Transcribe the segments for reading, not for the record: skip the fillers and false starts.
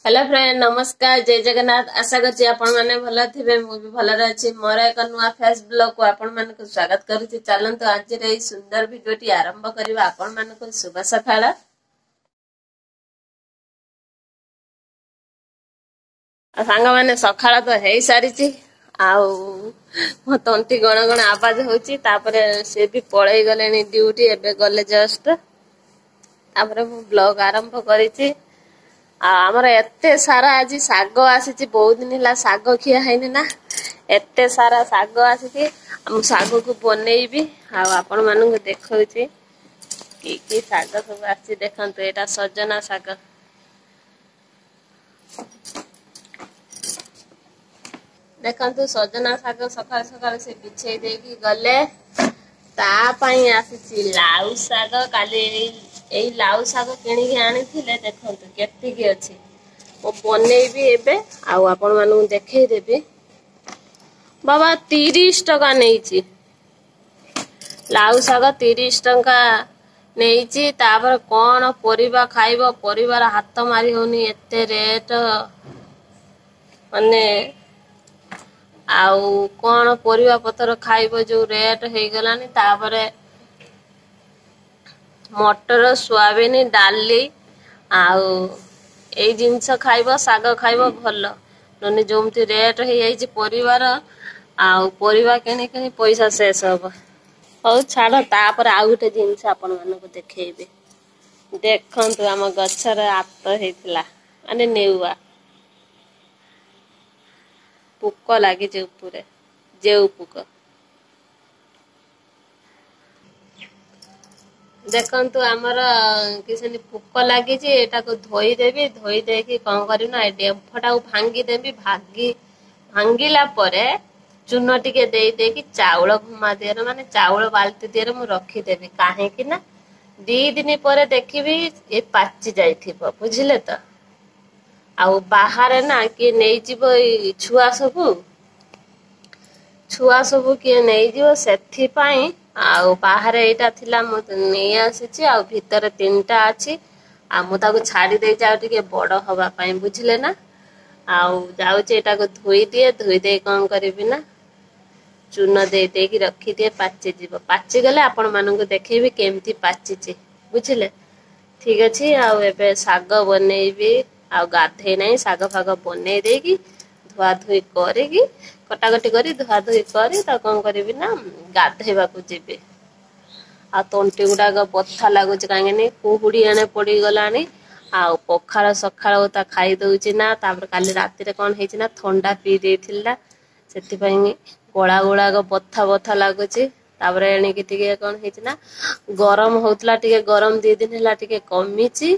Hello friend नमस्कार जय जगन्नाथ आशा करछि आपण माने भलो थिबे मु भी भलो रहछि मोर एक नुवा फेस ब्लॉग को आपण माने को स्वागत करूछि चलंतु आज रे सुंदर वीडियोटी आरंभ करबा आपण माने को शुभ सकाळ सांग माने सकाळ तो हेई सारिछि आउ मो तंटी गण गण आवाज होछि तापरे से भी पळै गलेनी ड्यूटी एबे गले जस्ट तापरे मु ब्लॉग आरंभ करिछि आमर एते सारा आज साग आसी बहुत दिन है साग खिया है ना एते सारा साग आसी साग को बनईबी आपण मान देखा कि साग सब आसी देखते यहाँ सजना साग देखु सजना साग सकाल सकाल से बिछे देकी गले तापाई आसी लाउ साग काली एई लाउ साग किणिकी आनी देखते केतिकी अच्छी मो बनईबी एबे आउ आपण मानू देखई देबी बाबा 30 टका नहीं लाउ साग 30 टका नहीं तापर कौन परिबा खाइबो परिवार हाथ मारी होनी एते रेट माने आउ कौन परिबा पतर खाइबो जो रेट हे गलानी तापरे मटर सोयाबीन डाली आउ ए जिनस खाइब साग खाइब भल नने जोमती रेट हो जाइए परिवार आउ परिवा किणी किणी पैसा शेष हम हौ छाड़ तापर आउ गोटे जिनस आपण मानक देखैबे देखंतु आम गछर आत हेतिला माने नेउआ पुक लागी जे ऊपरे जेउ पुक देखंतु आमर किसी पुक लगी को धोई देवी धोई देकी कौन करी ना डेम्फटा भांगी देवी भांगिला परे चून टिके दे देकी चाउल घुमा दिए माने चाउल बाल्टी दिए मु रखीदेवी कहीं ना 2 दिन पर देखी ये पाची जाइथिबो बुझिले तो आउ बाहर ना किए नहीं जीवो छुआ सबू किए नहीं जीवो सेथि पाई आउ बाहर एटा थिला मु नहीं आसी आउ भीतर 3टा अछि आ मु ताको छाड़ी दे जाउ टिके बड़ हवा पाई बुझले ना आउ जाउ जे एटा को धोई दे कोन करबी ना चून दे दे की रखी दिए पाची जीवो पाची गले आपण मानन को देखेबी केमती पाची छि बुझले ठीक अछि आउ एबे साग बनेइबी आउ गाधे नहीं साग फाग बने देकी धुआ धुई करेगी कटाकटी करी धुआ धुई करी ता कौन करी ना गाधेबा को जीवे आ तंटी गुड़ाक बथा लगुच कहीं कुहुड़ी एने पड़ी गलानी आउ पखाल सखाल ता खाई दउची ना तापर काली राति रे कौन हेची ना ठंडा पी देथिला सेति गला गुड़ाक बथा बथा लगुच तापर एणिकी टिके कौन हेची ना गरम होतला टिके गरम 2 दिन हैला टिके कमीची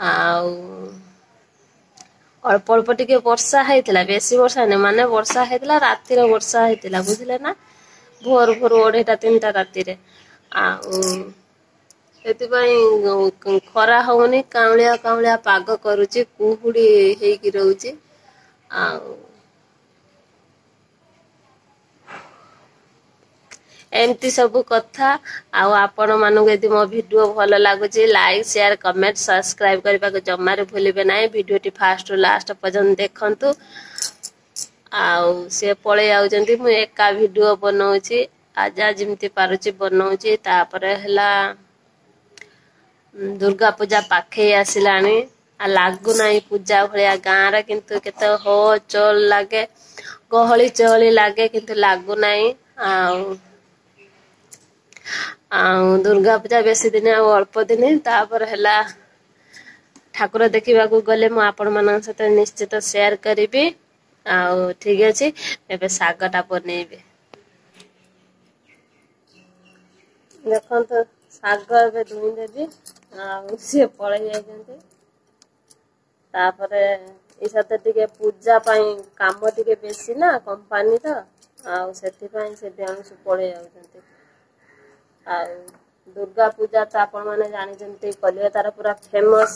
आउ अल्प अल्प टिके वर्षा होता बेसी वर्षा नहीं माने वर्षा होता रातिर वर्षा होता बुझले ना भोर भोर 2टा 3टा राति से खरा होनी काउलिया काउलिया पाग करुची कुहुड़ी हेकी रहूची एमती सब कथा आपण मानक यदि मो वीडियो भल लगुच लाइक शेयर कमेंट सब्सक्राइब करने को जमारे भूलिबे ना वीडियोटी फास्ट लास्ट पर्यंत देखंतु आउ से पळे आउजंती मु एका वीडियो बनाउची आज जिमती पारुची बनाउची तापरे हला दुर्गा पूजा पाखे आसिलानी आ लागु नाही पूजा भलिया गाँ रे किंतु केते हो चल लागे गहली चहली लागे किंतु लागु नाही दुर्गा पूजा बेसी दिन अल्प दिन तापर हला ठाकुर देखा गले मु आपण मान सहित निश्चित शेयर करी ठीक अच्छे एबे सागटा बनईबे देखो साग ए धुई देवी सी पड़े जाते टे पूजा काम टे बेसी ना कंपानी तो से बेणुस पड़े जाते दुर्गा पूजा तो आपण मैंने जानी कलिकतार पूरा फेमस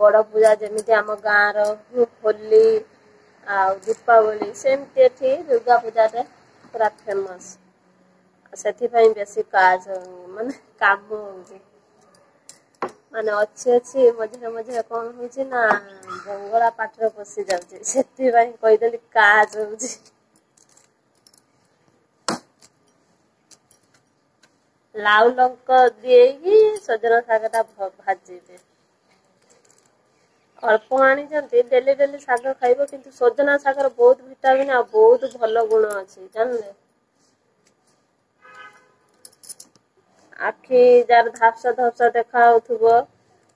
बड़ पूजा जमी आम गाँव होली दीपावली सेमती दुर्गा पूजा पूरा फेमस से बेसी काज माने काम ମାନେ ଅଛି ମଝିରେ ମଝିରେ କଣ ହଉଛି ନା ବଙ୍ଗଳା ପାଟିରେ ପଶି ଯାଉଛି, ସେଥିପାଇଁ କହିଦେଲି କାଜ ହଉଛି। ଲାଉ ଲଙ୍କା ଦେଇକି ସଜନା ଶାଗ ଟା ଭାଜିବେ। ଅଳ୍ପ ଆଣିଛନ୍ତି, ଡେଲି ଡେଲି ଶାଗ ଖାଇବ, କିନ୍ତୁ ସଜନା ଶାଗର ବହୁତ ଭିଟାମିନ ଆଉ ବହୁତ ଭଲ ଗୁଣ ଅଛି ଜାଣିଲେ। ଆଖି ଯାର ଧାପସା ଧପସା ଦେଖା ହଉଥିବ,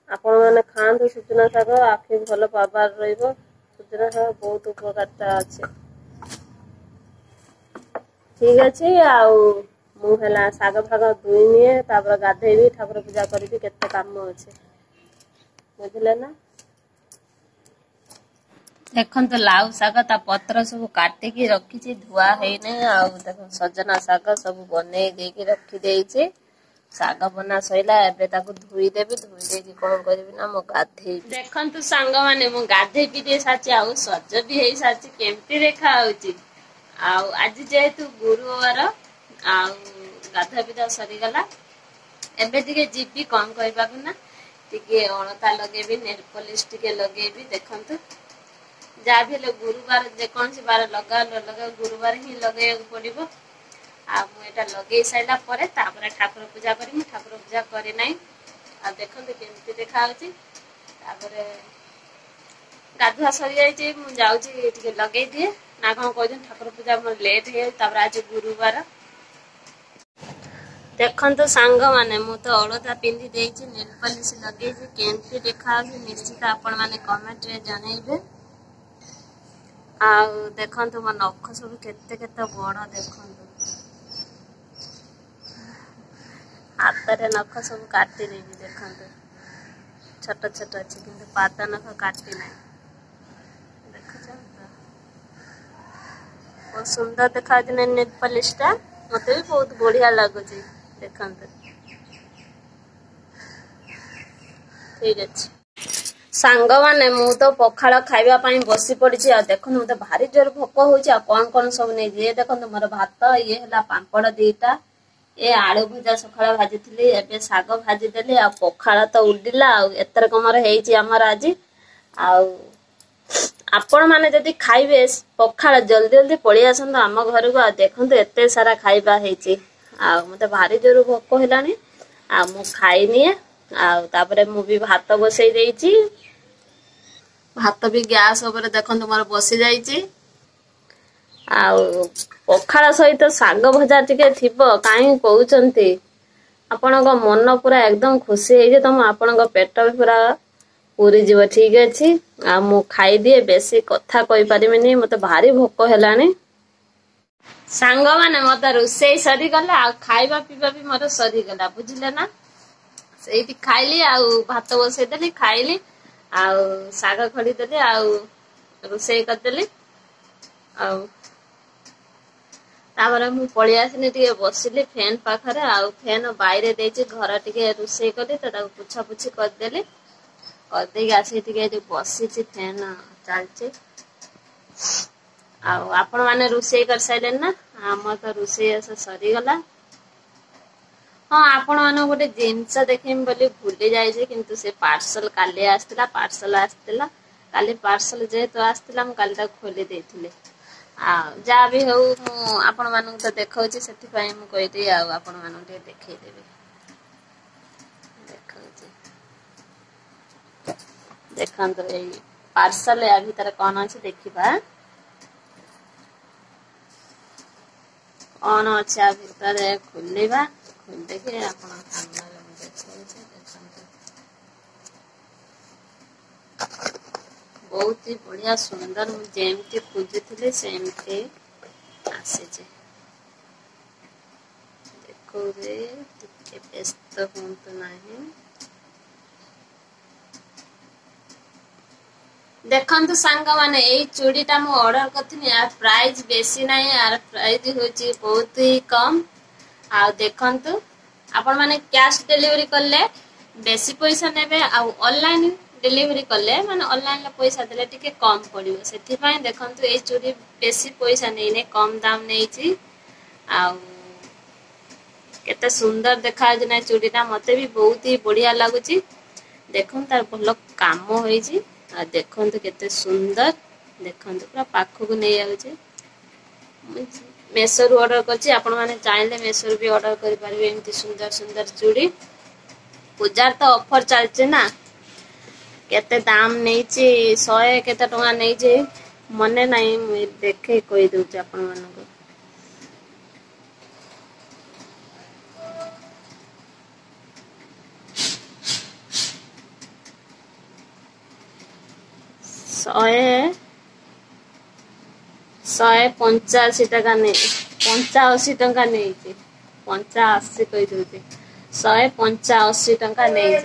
ଆପଣ ମାନେ ଖାଆନ୍ତୁ ସୁଜନା ଶାଗ, ଆଖି ଭଲ ପାୱାର ରହିବ। ସୁଜନା ଶାଗ ବହୁତ ଉପକାରିତା ଅଛି। ଠିକ ଅଛି, ଆଉ ମୁଁ ହେଲା ଶାଗ ଫାଗ ଧୋଇ ନିଏ, ତାପରେ ଗାଧେଇବି, ଠାକୁର ପୂଜା କରିବି, କେତେ କାମ ଅଛି ବୁଝିଲେ ନା। ଦେଖନ୍ତୁ ଲାଉ ଶାଗ ତା ପତ୍ର ସବୁ କାଟିକି ରଖିଛି, ଧୁଆ ହେଇନି। ଆଉ ଦେଖ ସଜନା ଶାଗ ସବୁ ବନେଇ ଦେଇକି ରଖିଦେଇଛି। ଶାଗ ବନା ସଇଲା, ଏବେ ତାକୁ ଧୋଇଦେବି, ଧୋଇ ଦେଇକି କଣ କରିବି ନା ମୁଁ ଗାଧେଇବି। ଦେଖନ୍ତୁ ସାଙ୍ଗମାନେ, ମୁଁ ଗାଧେଇ ପିଧେଇ ସାରିଛି, ଆଉ ସଜ ବି ହେଇସାରିଛି, କେମିତି ଦେଖା ହଉଛି। ଆଉ ଆଜି ଯେହେତୁ ଗୁରୁବାର, ଆଉ ଗାଧୁଆ ପାଧୁଆ ସରିଗଲା। ଏବେ ଟିକେ ଯିବି କଣ କରିବାକୁ ନା, ଟିକେ ଅଳତା ଲଗେଇବି, ନେଲପଲିଶ ଟିକେ ଲଗେଇବି। ଦେଖନ୍ତୁ ଯାହା ବି ହେଲେ ଗୁରୁବାର, ଯେକୌଣସି ବାର ଲଗାଅ ନ ଲଗାଅ, ଗୁରୁବାର ହିଁ ଲଗେଇବାକୁ ପଡିବ। ଆଉ ମୁଁ ଏଇଟା ଲଗେଇ ସାରିଲା ପରେ ତାପରେ ଠାକୁର ପୂଜା କରିବି। ଠାକୁର ପୂଜା କରିନାହିଁ। ଆଉ ଦେଖନ୍ତୁ କେମିତି ଦେଖା ହଉଛି। ତାପରେ ଗାଧୁଆ ସରିଯାଇଛି, ମୁଁ ଯାଉଛି ଟିକେ ଲଗେଇଦିଏ ନା କଣ କହୁଛନ୍ତି। ଠାକୁର ପୂଜା ମୋର ଲେଟ୍ ହେଇଯାଉଛି, ତାପରେ ଆଜି ଗୁରୁବାର। ଦେଖନ୍ତୁ ସାଙ୍ଗମାନେ, ମୁଁ ତ ଅଳତା ପିନ୍ଧି ଦେଇଛି, ନେଲପଲିଶ ଲଗେଇଛି, କେମିତି ଦେଖାଯାଉଛି ନିଶ୍ଚିତ ଆପଣ ମାନେ କମେଣ୍ଟରେ ଜଣେଇବେ। ଆଉ ଦେଖନ୍ତୁ ମୋ ନଖ ସବୁ କେତେ କେତେ ବଡ, ଦେଖନ୍ତୁ ହାତରେ ନଖ ସବୁ କାଟି ଦେଇଛି, ଦେଖନ୍ତୁ ଛୋଟ ଛୋଟ ଅଛି, କିନ୍ତୁ ପାଦ ନଖ କାଟି ନାହିଁ। ଦେଖୁଛନ୍ତି ତ ବହୁତ ସୁନ୍ଦର ଦେଖାଯାଉଛି ନା ନେଲପଲିଶ ଟା, ମତେ ବି ବହୁତ ବଢିଆ ଲାଗୁଛି। ଦେଖନ୍ତୁ ଠିକ ଅଛି ସାଙ୍ଗମାନେ, ମୁଁ ତ ପଖାଳ ଖାଇବା ପାଇଁ ବସି ପଡିଛି। ଆଉ ଦେଖନ୍ତୁ ମତେ ଭାରି ଜୋର ଭୋକ ହଉଛି। ଆଉ କଣ ସବୁ ନେଇଛି, ଇଏ ଦେଖନ୍ତୁ ମୋର ଭାତ, ଇଏ ହେଲା ପାମ୍ପଡ ଦିଟା, ଏ ଆଳୁ ଭଜା ସକାଳେ ଭାଜିଥିଲି, ଏବେ ଶାଗ ଭାଜିଦେଲି, ଆଉ ପଖାଳ ତ ଉଡିଲା। ଆଉ ଏତେ ରକମର ହେଇଛି ଆମର ଆଜି। ଆଉ ଆପଣ ମାନେ ଯଦି ଖାଇବେ ପଖାଳ, ଜଲଦି ଜଲଦି ପଳେଇ ଆସନ୍ତୁ ଆମ ଘରକୁ। ଆଉ ଦେଖନ୍ତୁ ଏତେ ସାରା ଖାଇବା ହେଇଛି। ଆଉ ମତେ ଭାରି ଜୋର ଭୋକ ହେଲାଣି, ଆଉ ମୁଁ ଖାଇନିଏ। ଆଉ ତାପରେ ମୁଁ ବି ଭାତ ବସେଇ ଦେଇଛି। ଭାତ ବି ଗ୍ୟାସ ଉପରେ ଦେଖନ୍ତୁ ମୋର ବସି ଯାଇଛି। ଆଉ ପଖାଳ ସହିତ ଶାଗ ଭଜା ଟିକେ ଥିବ, କାହିଁ କହୁଛନ୍ତି। ଆପଣଙ୍କ ମନ ପୁରା ଏକଦମ ଖୁସି ହେଇଛି, ତ ମୁଁ ଆପଣଙ୍କ ପେଟ ବି ପୁରା ପୁରୀ ଯିବ। ଠିକ ଅଛି, ଆଉ ମୁଁ ଖାଇଦିଏ, ବେଶୀ କଥା କହିପାରିବିନି, ମତେ ଭାରି ଭୋକ ହେଲାଣି। ସାଙ୍ଗମାନେ ମତେ ରୋଷେଇ ସରିଗଲା, ଆଉ ଖାଇବା ପିଇବା ବି ମୋର ସରିଗଲା, ବୁଝିଲେ ନା। ସେଇଠି ଖାଇଲି, ଆଉ ଭାତ ବସେଇଦେଲି, ଖାଇଲି, ଆଉ ଶାଗ ଖଡିଦେଲି, ଆଉ ରୋଷେଇ କରିଦେଲି। ଆଉ ତାପରେ ମୁଁ ପଳେଇ ଆସିନି, ଟିକେ ବସିଲି ଫ୍ୟାନ ପାଖରେ। ଆଉ ଫ୍ୟାନ ବାଇରେ ଦେଇଛି, ଘର ଟିକେ ରୋଷେଇ କଲି ତ, ତାକୁ ପୋଛା ପୋଛି କରିଦେଲି। କରିଦେଇକି ଆସିକି ଟିକେ ଏଠି ବସିଛି, ଫ୍ୟାନ ଚାଲିଛି। ଆଉ ଆପଣ ମାନେ ରୋଷେଇ କରିସାରିଲେନି ନା। ଆମର ତ ରୋଷେଇ ବାସ ସରିଗଲା। ହଁ, ଆପଣ ମାନଙ୍କୁ ଗୋଟେ ଜିନିଷ ଦେଖେଇମି ବୋଲି ଭୁଲି ଯାଇଛି, କିନ୍ତୁ ସେ ପାର୍ସଲ କାଲି ଆସିଥିଲା। ପାର୍ସଲ ଆସିଥିଲା କାଲି, ପାର୍ସଲ ଯେହେତୁ ଆସିଥିଲା, ମୁଁ କାଲି ତାକୁ ଖୋଲି ଦେଇଥିଲି। ଆଉ ଯାହା ବି ହଉ, ମୁଁ ଆପଣ ମାନଙ୍କୁ ତ ଦେଖଉଛି, ସେଥିପାଇଁ ମୁଁ କହିଲି ଆଉ ଆପଣ ମାନଙ୍କୁ ଟିକେ ଦେଖେଇଦେବି। ଦେଖଉଛି, ଦେଖନ୍ତୁ ଏଇ ପାର୍ସଲ, ୟା ଭିତରେ କଣ ଅଛି ଦେଖିବା। କଣ ଅଛି ଆ ଭିତରେ ଖୋଲିବା, ଖୋଲିକି ଆପଣଙ୍କ ସାମ୍ନାରେ ମୁଁ ଦେଖଉଛି। ଦେଖନ୍ତୁ ବହୁତ ହି ବଢିଆ ସୁନ୍ଦର, ମୁଁ ଯେମିତି ଖୋଜୁଥିଲି ସେମିତି ଆସିଛି। ଦେଖଉଛି, ଟିକେ ବ୍ୟସ୍ତ ହୁଅନ୍ତୁ ନାହିଁ। ଦେଖନ୍ତୁ ସାଙ୍ଗମାନେ, ଏଇ ଚୁଡ଼ି ଟା ମୁଁ ଅର୍ଡର କରିଥିଲି। ୟାର ପ୍ରାଇସ୍ ବେଶୀ ନାହିଁ, ୟାର ପ୍ରାଇସ୍ ହଉଛି ବହୁତ ହି କମ। ଆଉ ଦେଖନ୍ତୁ, ଆପଣ ମାନେ କ୍ୟାଶ ଡେଲିଭରି କଲେ ବେଶୀ ପଇସା ନେବେ, ଆଉ ଅନଲାଇନ ଡେଲିଭରି କଲେ, ମାନେ ଅନଲାଇନରେ ପଇସା ଦେଲେ ଟିକେ କମ ପଡିବ। ସେଥିପାଇଁ ଦେଖନ୍ତୁ, ଏଇ ଚୁଡ଼ି ବେଶୀ ପଇସା ନେଇନି, କମ ଦାମ ନେଇଛି। ଆଉ କେତେ ସୁନ୍ଦର ଦେଖା ଯାଉଛି ନା ଚୁଡ଼ି ଟା, ମତେ ବି ବହୁତ ହି ବଢିଆ ଲାଗୁଛି। देखो तार भल काम होइछि आ देखंतु केते सुंदर देखंतु पूरा पाखकु नै आउछि मेसोर ऑर्डर करछि आपण माने चाहिले मेसोर भी ऑर्डर करि परिबे एमती सुंदर सुंदर चूड़ी पूजार तो ऑफर चलছে ना केते दाम नैछि 100 केते टका नैछि मने नाही मु देखे कहि दउछि आपण मानको शहे 85 टका नहीं 85 टका नहीं 85 कही दूसरी 185 टका नहीं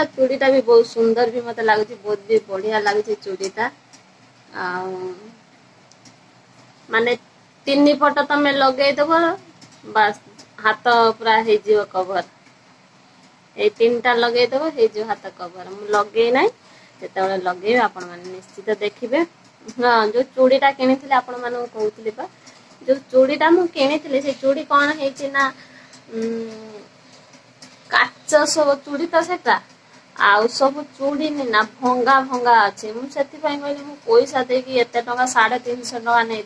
चूड़ीटा भी बहुत सुंदर भी मत लगुच बहुत भी बढ़िया लगुच चूड़ीटा माने 3 पट तमे लगे दब बस हाथ पूरा हो कवर ये 3टा लगे दब हो हाथ कवर मु लगे ना जिते लगे आपण मैंने निश्चित देखिए हाँ जो चूड़ीटा कि आपण मान कहती जो चूड़ीटा मु कि से चूड़ी कौन है काच सब चूड़ी तो सेटा आउ सब चूड़ी ना भंगा भंगा अच्छे मुझे कहली मु पैसा देकी एते टका 350 टका नहीं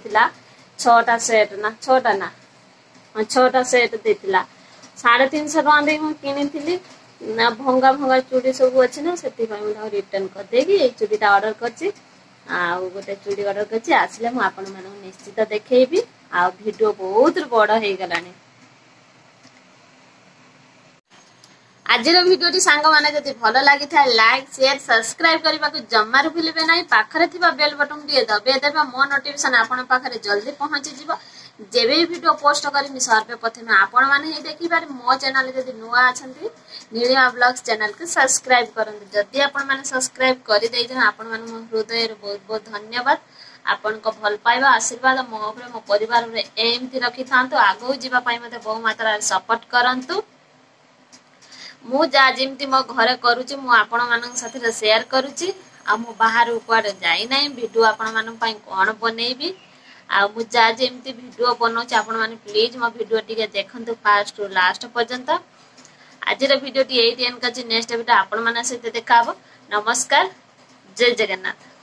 6टा सेट ना 6टा ना 6टा सेट देथिला 350 टका दे मु किनी ना भंगा भंगा चूड़ी सब अच्छे ना से रिटर्न कर देगी ये चूड़ीटा ऑर्डर करछि गोटे चूड़ी ऑर्डर करछि आसिले मु आपण मानू निश्चित देखैबी आ वीडियो बहुत बड़ हो गलानी आजिर भिडियोटी सांग माने जदि भल लागि था लाइक शेयर सब्सक्राइब करबा को जम्मार भूलिबे नाही पाखरे थिबा बेल बटन टी दबे देबा मो नोटिफिकेशन आपण पाखरे जल्दी पहुंची जिवो जेबे वीडियो पोस्ट करी सर्वे प्रथमे आपण माने ही देखि बार मो चैनल जदि नुआ अछंती नीलिमा ब्लॉग्स चैनल को सब्सक्राइब करंतु जदि आपण माने सब्सक्राइब करि देइ जन आपण माने मो हृदय रे बहुत बहुत धन्यवाद आपण को भल पाइबा आशीर्वाद मो ऊपर मो परिवार रे एमती रखि थांतु आगो जीवा पाई मते बहु मात्रा सपोर्ट करंतु मु जा जेमती मो घरे करूची मु आपण मानन साथे शेयर करूची आ मु बाहर ऊपर जाई नाही वीडियो आपण मानन पई कोन बनेइबी आ मु जा जेमती वीडियो बनौची आपण माने प्लीज मो वीडियो टिके देखंतु फर्स्ट टू लास्ट पर्यंत आजिर वीडियो टी एई एंड करची नेक्स्ट वीडियो आपण माने सहित देखाबो नमस्कार जय जगन्नाथ।